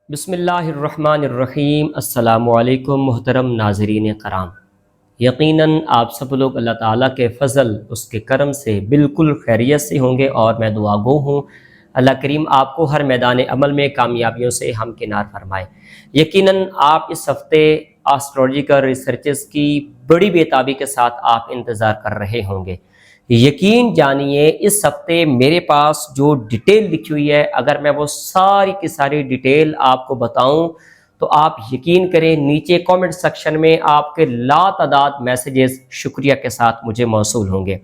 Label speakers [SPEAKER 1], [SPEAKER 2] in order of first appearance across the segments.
[SPEAKER 1] بسم اللہ الرحمن الرحیم۔ السلام علیکم محترم ناظرین کرام، یقیناً آپ سب لوگ اللہ تعالیٰ کے فضل اس کے کرم سے بالکل خیریت سے ہوں گے، اور میں دعا گو ہوں اللہ کریم آپ کو ہر میدان عمل میں کامیابیوں سے ہمکنار فرمائے۔ یقیناً آپ اس ہفتے آسٹرولوجیکل ریسرچز کی بڑی بےتابی کے ساتھ آپ انتظار کر رہے ہوں گے۔ یقین جانیے اس ہفتے میرے پاس جو ڈیٹیل لکھی ہوئی ہے، اگر میں وہ ساری کی ساری ڈیٹیل آپ کو بتاؤں تو آپ یقین کریں نیچے کامنٹ سیکشن میں آپ کے لا تعداد میسیجز شکریہ کے ساتھ مجھے موصول ہوں گے۔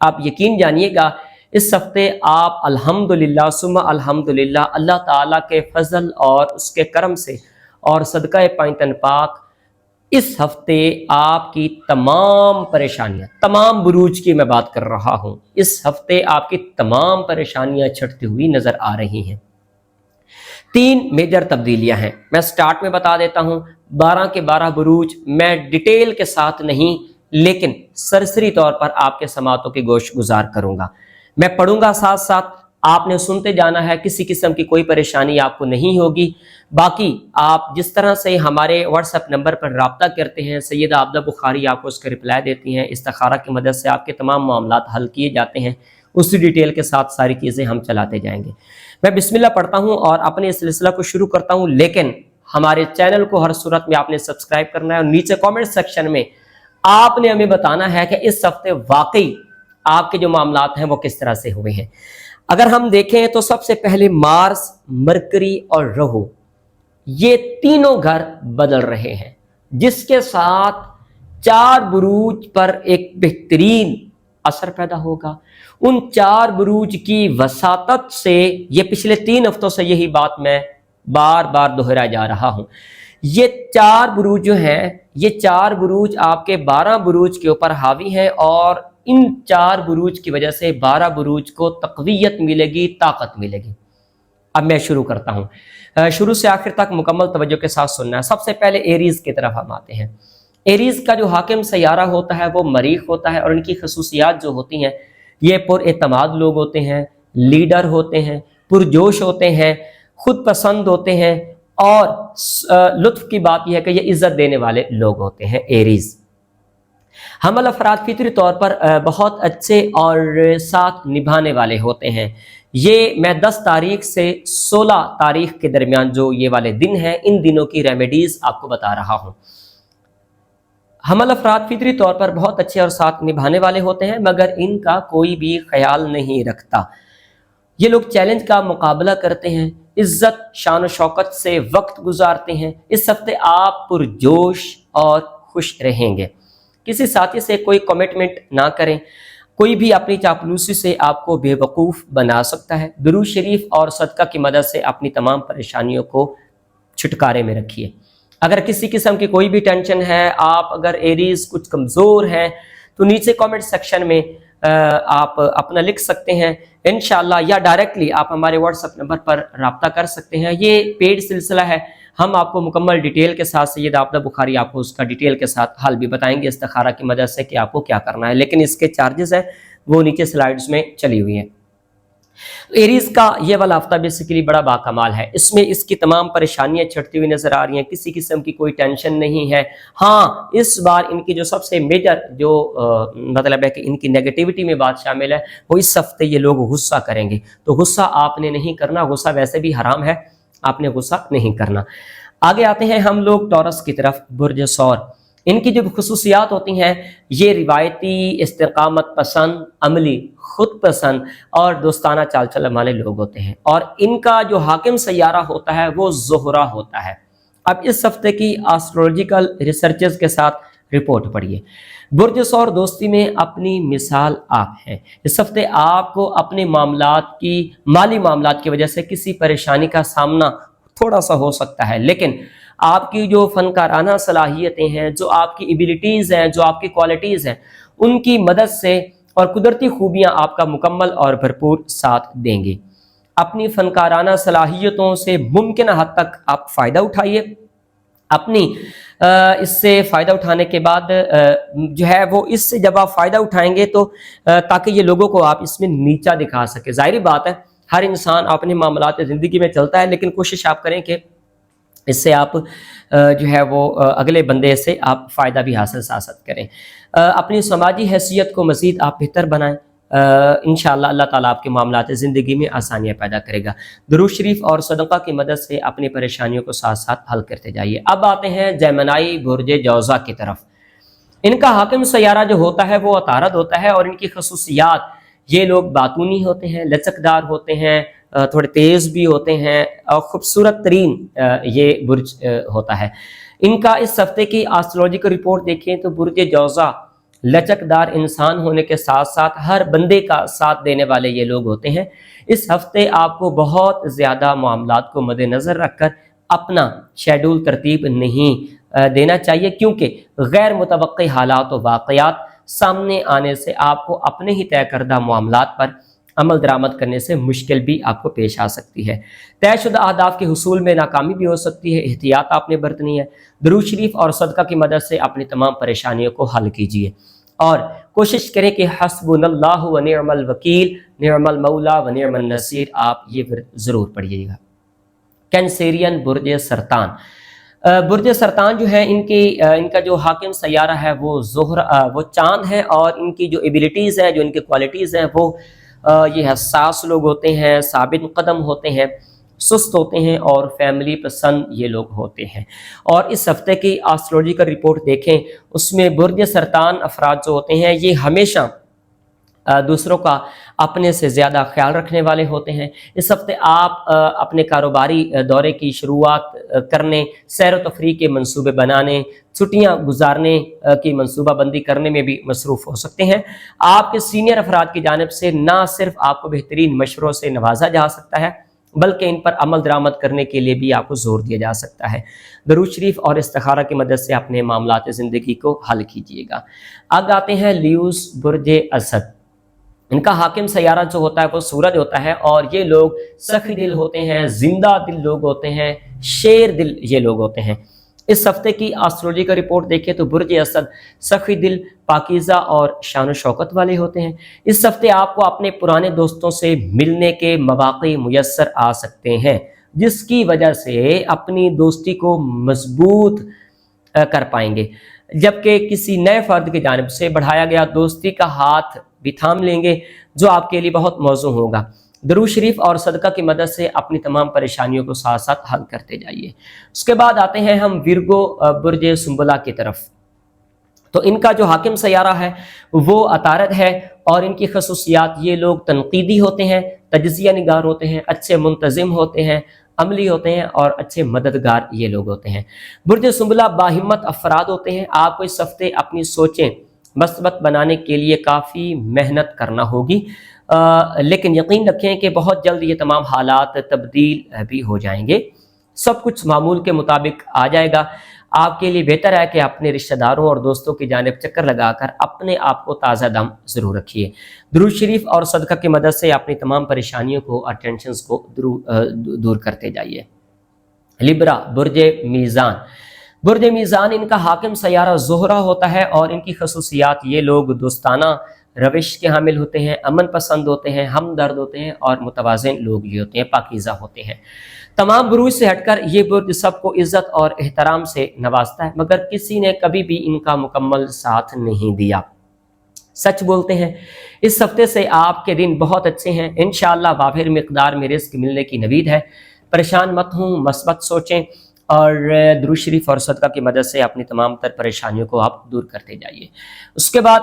[SPEAKER 1] آپ یقین جانیے گا اس ہفتے آپ الحمدللہ ثم الحمدللہ اللہ تعالیٰ کے فضل اور اس کے کرم سے اور صدقہ پائنتن پاک اس ہفتے آپ کی تمام پریشانیاں، تمام بروج کی میں بات کر رہا ہوں، اس ہفتے آپ کی تمام پریشانیاں چھٹتی ہوئی نظر آ رہی ہیں۔ 3 میجر تبدیلیاں ہیں، میں سٹارٹ میں بتا دیتا ہوں۔ 12 کے 12 بروج میں ڈیٹیل کے ساتھ نہیں لیکن سرسری طور پر آپ کے سماعتوں کی گوش گزار کروں گا، میں پڑھوں گا ساتھ ساتھ، آپ نے سنتے جانا ہے، کسی قسم کی کوئی پریشانی آپ کو نہیں ہوگی۔ باقی آپ جس طرح سے ہمارے واٹس ایپ نمبر پر رابطہ کرتے ہیں، سیدہ عابدہ بخاری آپ کو اس کا رپلائی دیتی ہیں، استخارہ کی مدد سے آپ کے تمام معاملات حل کیے جاتے ہیں، اسی ڈیٹیل کے ساتھ ساری چیزیں ہم چلاتے جائیں گے۔ میں بسم اللہ پڑھتا ہوں اور اپنے اس سلسلہ کو شروع کرتا ہوں، لیکن ہمارے چینل کو ہر صورت میں آپ نے سبسکرائب کرنا ہے، اور نیچے کامنٹ سیکشن میں آپ نے ہمیں بتانا ہے کہ اس ہفتے واقعی آپ کے جو معاملات ہیں وہ کس طرح سے ہوئے ہیں۔ اگر ہم دیکھیں تو سب سے پہلے مارس، مرکری اور رہو، یہ تینوں گھر بدل رہے ہیں، جس کے ساتھ 4 بروج پر ایک بہترین اثر پیدا ہوگا۔ ان 4 بروج کی وساطت سے، یہ پچھلے 3 ہفتوں سے یہی بات میں بار بار دہرایا جا رہا ہوں، یہ 4 بروج جو ہیں، یہ 4 بروج آپ کے 12 بروج کے اوپر حاوی ہیں، اور ان 4 بروج کی وجہ سے 12 بروج کو تقویت ملے گی، طاقت ملے گی۔ اب میں شروع کرتا ہوں، شروع سے آخر تک مکمل توجہ کے ساتھ سننا ہے۔ سب سے پہلے ایریز کی طرف ہم آتے ہیں۔ ایریز کا جو حاکم سیارہ ہوتا ہے وہ مریخ ہوتا ہے، اور ان کی خصوصیات جو ہوتی ہیں، یہ پر اعتماد لوگ ہوتے ہیں، لیڈر ہوتے ہیں، پرجوش ہوتے ہیں، خود پسند ہوتے ہیں، اور لطف کی بات یہ ہے کہ یہ عزت دینے والے لوگ ہوتے ہیں ایریز۔ حمل افراد فطری طور پر بہت اچھے اور ساتھ نبھانے والے ہوتے ہیں۔ یہ میں 10 تاریخ سے 16 تاریخ کے درمیان جو یہ والے دن ہیں، ان دنوں کی ریمیڈیز آپ کو بتا رہا ہوں۔ حمل افراد فطری طور پر بہت اچھے اور ساتھ نبھانے والے ہوتے ہیں، مگر ان کا کوئی بھی خیال نہیں رکھتا۔ یہ لوگ چیلنج کا مقابلہ کرتے ہیں، عزت شان و شوکت سے وقت گزارتے ہیں۔ اس ہفتے آپ پرجوش اور خوش رہیں گے۔ کسی ساتھی سے کوئی کمٹمنٹ نہ کریں، کوئی بھی اپنی چاپلوسی سے آپ کو بے وقوف بنا سکتا ہے۔ درود شریف اور صدقہ کی مدد سے اپنی تمام پریشانیوں کو چھٹکارے میں رکھیے۔ اگر کسی قسم کی کوئی بھی ٹینشن ہے، آپ اگر ایریز کچھ کمزور ہیں، تو نیچے کامنٹ سیکشن میں آپ اپنا لکھ سکتے ہیں انشاءاللہ، یا ڈائریکٹلی آپ ہمارے واٹس ایپ نمبر پر رابطہ کر سکتے ہیں۔ یہ پیڈ سلسلہ ہے، ہم آپ کو مکمل ڈیٹیل کے ساتھ، سیدہ عابدہ بخاری آپ کو اس کا ڈیٹیل کے ساتھ حل بھی بتائیں گے استخارہ کی مدد سے کہ آپ کو کیا کرنا ہے، لیکن اس کے چارجز ہیں وہ نیچے سلائیڈز میں چلی ہوئی ہیں۔ ایریز کا یہ والا ہفتہ بیسیکلی بڑا باکمال ہے، اس میں اس کی تمام پریشانیاں چھٹتی ہوئی نظر آ رہی ہیں، کسی قسم کی کوئی ٹینشن نہیں ہے۔ ہاں، اس بار ان کی جو سب سے میجر جو مطلب ہے کہ ان کی نیگیٹیوٹی میں بات شامل ہے، وہ اس ہفتے یہ لوگ غصہ کریں گے۔ تو غصہ آپ نے نہیں کرنا، غصہ ویسے بھی حرام ہے، آپ نے غصہ نہیں کرنا۔ آگے آتے ہیں ہم لوگ ٹورس کی طرف، برج ثور۔ ان کی جو خصوصیات ہوتی ہیں، یہ روایتی، استقامت پسند، عملی، خود پسند اور دوستانہ چال چلن والے لوگ ہوتے ہیں، اور ان کا جو حاکم سیارہ ہوتا ہے وہ زہرہ ہوتا ہے۔ اب اس ہفتے کی آسٹرولوجیکل ریسرچز کے ساتھ رپورٹ پڑھیے۔ برج ثور دوستی میں اپنی مثال آپ ہیں۔ اس ہفتے آپ کو اپنے معاملات کی، مالی معاملات کی وجہ سے کسی پریشانی کا سامنا تھوڑا سا ہو سکتا ہے، لیکن آپ کی جو فنکارانہ صلاحیتیں ہیں، جو آپ کی ایبیلٹیز ہیں، جو آپ کی کوالٹیز ہیں، ان کی مدد سے اور قدرتی خوبیاں آپ کا مکمل اور بھرپور ساتھ دیں گی۔ اپنی فنکارانہ صلاحیتوں سے ممکنہ حد تک آپ فائدہ اٹھائیے۔ اپنی اس سے فائدہ اٹھانے کے بعد جو ہے وہ اس سے جب آپ فائدہ اٹھائیں گے تو تاکہ یہ لوگوں کو آپ اس میں نیچا دکھا سکے۔ ظاہری بات ہے، ہر انسان اپنے معاملات زندگی میں چلتا ہے، لیکن کوشش آپ کریں کہ اس سے آپ جو ہے وہ اگلے بندے سے آپ فائدہ بھی حاصل ساتھ کریں، اپنی سماجی حیثیت کو مزید آپ بہتر بنائیں، انشاءاللہ اللہ تعالیٰ آپ کے معاملات زندگی میں آسانیاں پیدا کرے گا۔ درود شریف اور صدقہ کی مدد سے اپنی پریشانیوں کو ساتھ ساتھ حل کرتے جائیے۔ اب آتے ہیں جیمنائی برج جوزا کی طرف۔ ان کا حاکم سیارہ جو ہوتا ہے وہ عطارد ہوتا ہے، اور ان کی خصوصیات، یہ لوگ باتونی ہوتے ہیں، لچکدار ہوتے ہیں، تھوڑے تیز بھی ہوتے ہیں، اور خوبصورت ترین یہ برج ہوتا ہے۔ ان کا اس ہفتے کی آسٹرولوجیکل رپورٹ دیکھیں تو برج جوزا لچکدار انسان ہونے کے ساتھ ساتھ ہر بندے کا ساتھ دینے والے یہ لوگ ہوتے ہیں۔ اس ہفتے آپ کو بہت زیادہ معاملات کو مد نظر رکھ کر اپنا شیڈول ترتیب نہیں دینا چاہیے، کیونکہ غیر متوقع حالات و واقعات سامنے آنے سے آپ کو اپنے ہی طے کردہ معاملات پر عمل درآمد کرنے سے مشکل بھی آپ کو پیش آ سکتی ہے۔ طے شدہ اہداف کے حصول میں ناکامی بھی ہو سکتی ہے، احتیاط آپ نے برتنی ہے۔ درود شریف اور صدقہ کی مدد سے اپنی تمام پریشانیوں کو حل کیجیے، اور کوشش کریں کہ حسبنا اللہ و نعم الوکیل، نعم المولا و نعم النصیر آپ یہ ضرور پڑھیے گا۔ کینسیرین برج سرطان، برج سرطان جو ہے ان کا جو حاکم سیارہ ہے وہ وہ چاند ہے، اور ان کی جو ایبیلٹیز ہیں، جو ان کی کوالٹیز ہیں، وہ یہ حساس لوگ ہوتے ہیں، ثابت قدم ہوتے ہیں، سست ہوتے ہیں، اور فیملی پسند یہ لوگ ہوتے ہیں۔ اور اس ہفتے کی آسٹرولوجیکل رپورٹ دیکھیں، اس میں برج سرطان افراد جو ہوتے ہیں یہ ہمیشہ دوسروں کا اپنے سے زیادہ خیال رکھنے والے ہوتے ہیں۔ اس ہفتے آپ اپنے کاروباری دورے کی شروعات کرنے، سیر و تفریح کے منصوبے بنانے، چھٹیاں گزارنے کی منصوبہ بندی کرنے میں بھی مصروف ہو سکتے ہیں۔ آپ کے سینئر افراد کی جانب سے نہ صرف آپ کو بہترین مشوروں سے نوازا جا سکتا ہے، بلکہ ان پر عمل درآمد کرنے کے لیے بھی آپ کو زور دیا جا سکتا ہے۔ درود شریف اور استخارہ کی مدد سے اپنے معاملات زندگی کو حل کیجیے گا۔ اب آتے ہیں لیوس برج اسد۔ ان کا حاکم سیارہ جو ہوتا ہے وہ سورج ہوتا ہے، اور یہ لوگ سخی دل ہوتے ہیں، زندہ دل لوگ ہوتے ہیں، شیر دل یہ لوگ ہوتے ہیں۔ اس ہفتے کی آسٹرولوجیکل رپورٹ دیکھیں تو برج اسد سخی دل، پاکیزہ اور شان و شوکت والے ہوتے ہیں۔ اس ہفتے آپ کو اپنے پرانے دوستوں سے ملنے کے مواقع میسر آ سکتے ہیں، جس کی وجہ سے اپنی دوستی کو مضبوط کر پائیں گے، جبکہ کسی نئے فرد کی جانب سے بڑھایا گیا دوستی کا ہاتھ بھی تھام لیں گے، جو آپ کے لیے بہت موزوں ہوگا۔ درود شریف اور صدقہ کی مدد سے اپنی تمام پریشانیوں کو ساتھ ساتھ حل کرتے جائیے۔ اس کے بعد آتے ہیں ہم ورگو برج سنبلا کی طرف۔ تو ان کا جو حاکم سیارہ ہے وہ عطارد ہے، اور ان کی خصوصیات، یہ لوگ تنقیدی ہوتے ہیں، تجزیہ نگار ہوتے ہیں، اچھے منتظم ہوتے ہیں، عملی ہوتے ہیں، اور اچھے مددگار یہ لوگ ہوتے ہیں۔ برج سنبلا باہمت افراد ہوتے ہیں۔ آپ کو اس ہفتے اپنی سوچیں مثبت بنانے کے لیے کافی محنت کرنا ہوگی، لیکن یقین رکھیں کہ بہت جلد یہ تمام حالات تبدیل بھی ہو جائیں گے، سب کچھ معمول کے مطابق آ جائے گا۔ آپ کے لیے بہتر ہے کہ اپنے رشتہ داروں اور دوستوں کی جانب چکر لگا کر اپنے آپ کو تازہ دم ضرور رکھیے۔ درود شریف اور صدقہ کی مدد سے اپنی تمام پریشانیوں کو اور ٹینشنز کو دور کرتے جائیے۔ لبرا برج میزان، برج میزان ان کا حاکم سیارہ زہرہ ہوتا ہے، اور ان کی خصوصیات، یہ لوگ دوستانہ روش کے حامل ہوتے ہیں، امن پسند ہوتے ہیں، ہمدرد ہوتے ہیں، اور متوازن لوگ یہ ہوتے ہیں، پاکیزہ ہوتے ہیں۔ تمام بروج سے ہٹ کر یہ برج سب کو عزت اور احترام سے نوازتا ہے، مگر کسی نے کبھی بھی ان کا مکمل ساتھ نہیں دیا۔ سچ بولتے ہیں، اس ہفتے سے آپ کے دن بہت اچھے ہیں، انشاءاللہ وافر مقدار میں رزق ملنے کی نوید ہے۔ پریشان مت ہوں، مثبت سوچیں، اور درود شریف اور صدقہ کی مدد سے اپنی تمام تر پریشانیوں کو آپ دور کرتے جائیے۔ اس کے بعد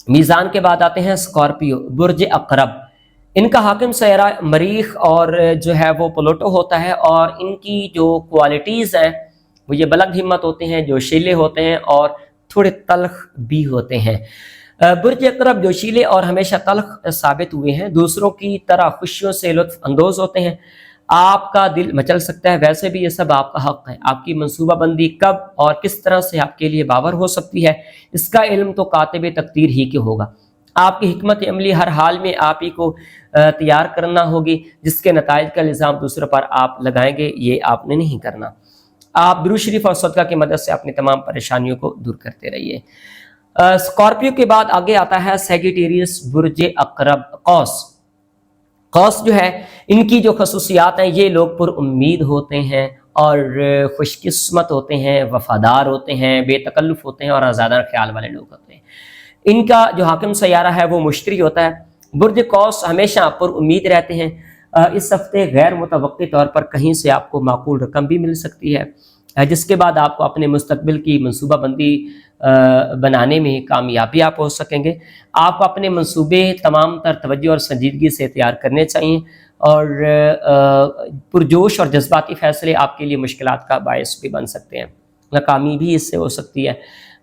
[SPEAKER 1] میزان کے بعد آتے ہیں اسکارپیو برج عقرب۔ ان کا حاکم سیارہ مریخ اور جو ہے وہ پلوٹو ہوتا ہے، اور ان کی جو کوالٹیز ہیں وہ یہ بلند ہمت ہوتے ہیں، جوشیلے ہوتے ہیں، اور تھوڑے تلخ بھی ہوتے ہیں۔ برج عقرب جوشیلے اور ہمیشہ تلخ ثابت ہوئے ہیں، دوسروں کی طرح خوشیوں سے لطف اندوز ہوتے ہیں۔ آپ کا دل مچل سکتا ہے، ویسے بھی یہ سب آپ کا حق ہے۔ آپ کی منصوبہ بندی کب اور کس طرح سے آپ کے لیے باور ہو سکتی ہے، اس کا علم تو کاتب تقدیر ہی کے ہوگا۔ آپ کی حکمت عملی ہر حال میں آپ ہی کو تیار کرنا ہوگی، جس کے نتائج کا الزام دوسروں پر آپ لگائیں گے، یہ آپ نے نہیں کرنا۔ آپ درود شریف اور صدقہ کی مدد سے اپنی تمام پریشانیوں کو دور کرتے رہیے۔ اسکارپیو کے بعد آگے آتا ہے سیگیٹیریس برج عقرب قوس۔ قوس جو ہے، ان کی جو خصوصیات ہیں، یہ لوگ پر امید ہوتے ہیں، اور خوش قسمت ہوتے ہیں، وفادار ہوتے ہیں، بے تکلف ہوتے ہیں اور آزادہ خیال والے لوگ ہوتے ہیں۔ ان کا جو حاکم سیارہ ہے وہ مشتری ہوتا ہے۔ برج قوس ہمیشہ پر امید رہتے ہیں۔ اس ہفتے غیر متوقع طور پر کہیں سے آپ کو معقول رقم بھی مل سکتی ہے، جس کے بعد آپ کو اپنے مستقبل کی منصوبہ بندی بنانے میں کامیابی آپ ہو سکیں گے۔ آپ اپنے منصوبے تمام تر توجہ اور سنجیدگی سے تیار کرنے چاہیے، اور پرجوش اور جذباتی فیصلے آپ کے لیے مشکلات کا باعث بھی بن سکتے ہیں، ناکامی بھی اس سے ہو سکتی ہے،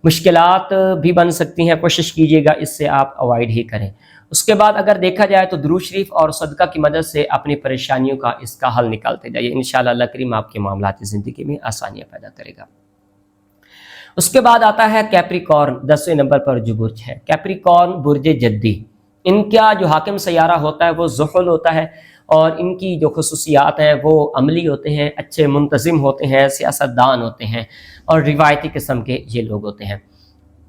[SPEAKER 1] مشکلات بھی بن سکتی ہیں۔ کوشش کیجیے گا اس سے آپ اوائڈ ہی کریں۔ اس کے بعد اگر دیکھا جائے تو درود شریف اور صدقہ کی مدد سے اپنی پریشانیوں کا اس کا حل نکالتے جائیے، انشاءاللہ اللہ کریم آپ کے معاملات زندگی میں آسانیاں پیدا کرے گا۔ اس کے بعد آتا ہے کیپریکارن، 10ویں نمبر پر جو برج ہے کیپریکارن، برج جدی۔ ان کا جو حاکم سیارہ ہوتا ہے وہ زحل ہوتا ہے، اور ان کی جو خصوصیات ہیں وہ عملی ہوتے ہیں، اچھے منتظم ہوتے ہیں، سیاست دان ہوتے ہیں اور روایتی قسم کے یہ لوگ ہوتے ہیں۔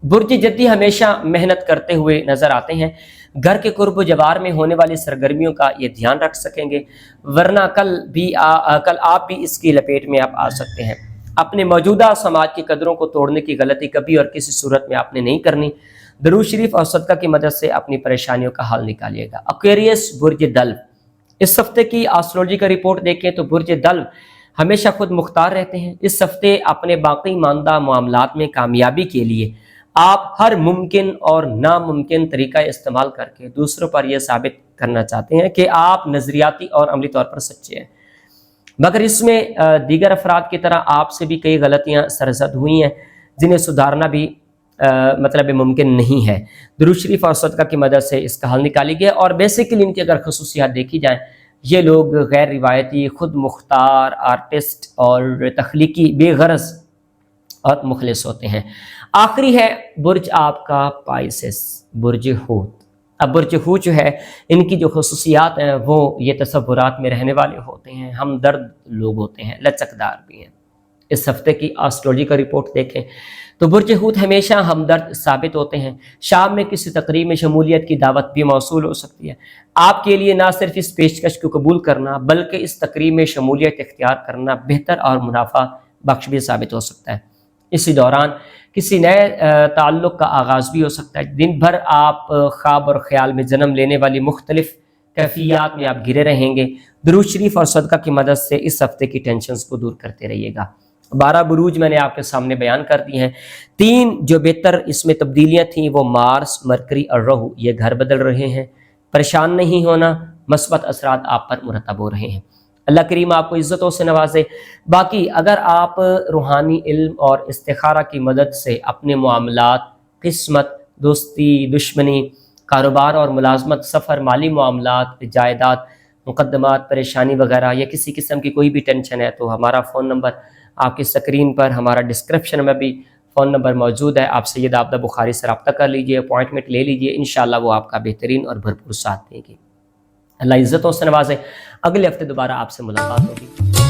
[SPEAKER 1] برج جدی ہمیشہ محنت کرتے ہوئے نظر آتے ہیں، گھر کے قرب و جوار میں ہونے والی سرگرمیوں کا یہ دھیان رکھ سکیں گے، ورنہ کل آپ بھی اس کی لپیٹ میں آپ آ سکتے ہیں۔ اپنے موجودہ سماج کی قدروں کو توڑنے کی غلطی کبھی اور کسی صورت میں آپ نے نہیں کرنی۔ درود شریف اور صدقہ کی مدد سے اپنی پریشانیوں کا حل نکالیے گا۔ ایکویریس، برج دلو، اس ہفتے کی آسٹرولوجی کا رپورٹ دیکھیں تو برج دلو ہمیشہ خود مختار رہتے ہیں۔ اس ہفتے اپنے باقی ماندہ معاملات میں کامیابی کے لیے آپ ہر ممکن اور ناممکن طریقہ استعمال کر کے دوسروں پر یہ ثابت کرنا چاہتے ہیں کہ آپ نظریاتی اور عملی طور پر سچے ہیں، مگر اس میں دیگر افراد کی طرح آپ سے بھی کئی غلطیاں سرزد ہوئی ہیں جنہیں سدھارنا بھی ممکن نہیں ہے۔ درود شریف اور صدقہ کی مدد سے اس کا حل نکالی گیا، اور بیسیکلی ان کی اگر خصوصیات دیکھی جائیں، یہ لوگ غیر روایتی، خود مختار، آرٹسٹ اور تخلیقی، بے غرض اور مخلص ہوتے ہیں۔ آخری ہے برج آپ کا پائسس، برج حوت۔ اب برج حوت جو ہے، ان کی جو خصوصیات ہیں وہ یہ تصورات میں رہنے والے ہوتے ہیں، ہمدرد لوگ ہوتے ہیں، لچکدار بھی ہیں۔ اس ہفتے کی آسٹرولوجی کا رپورٹ دیکھیں تو برج حوت ہمیشہ ہمدرد ثابت ہوتے ہیں۔ شام میں کسی تقریب میں شمولیت کی دعوت بھی موصول ہو سکتی ہے۔ آپ کے لیے نہ صرف اس پیشکش کو قبول کرنا بلکہ اس تقریب میں شمولیت اختیار کرنا بہتر اور منافع بخش بھی ثابت ہو سکتا ہے۔ اسی دوران کسی نئے تعلق کا آغاز بھی ہو سکتا ہے۔ دن بھر آپ خواب اور خیال میں جنم لینے والی مختلف کیفیات میں آپ گھرے رہیں گے۔ درود شریف اور صدقہ کی مدد سے اس ہفتے کی ٹینشنز کو دور کرتے رہیے گا۔ 12 بروج میں نے آپ کے سامنے بیان کر دی ہیں۔ 3 جو بہتر اس میں تبدیلیاں تھیں وہ مارس، مرکری اور راہو، یہ گھر بدل رہے ہیں۔ پریشان نہیں ہونا، مثبت اثرات آپ پر مرتب ہو رہے ہیں۔ اللہ کریم آپ کو عزتوں سے نوازے۔ باقی اگر آپ روحانی علم اور استخارہ کی مدد سے اپنے معاملات، قسمت، دوستی، دشمنی، کاروبار اور ملازمت، سفر، مالی معاملات، جائیداد، مقدمات، پریشانی وغیرہ یا کسی قسم کی کوئی بھی ٹینشن ہے تو ہمارا فون نمبر آپ کی اسکرین پر، ہمارا ڈسکرپشن میں بھی فون نمبر موجود ہے۔ آپ سید عابدہ بخاری سے رابطہ کر لیجئے، اپوائنٹمنٹ لے لیجئے، انشاءاللہ وہ آپ کا بہترین اور بھرپور ساتھ دیں گے۔ اللہ عزتوں سے نوازے۔ اگلے ہفتے دوبارہ آپ سے ملاقات ہوگی۔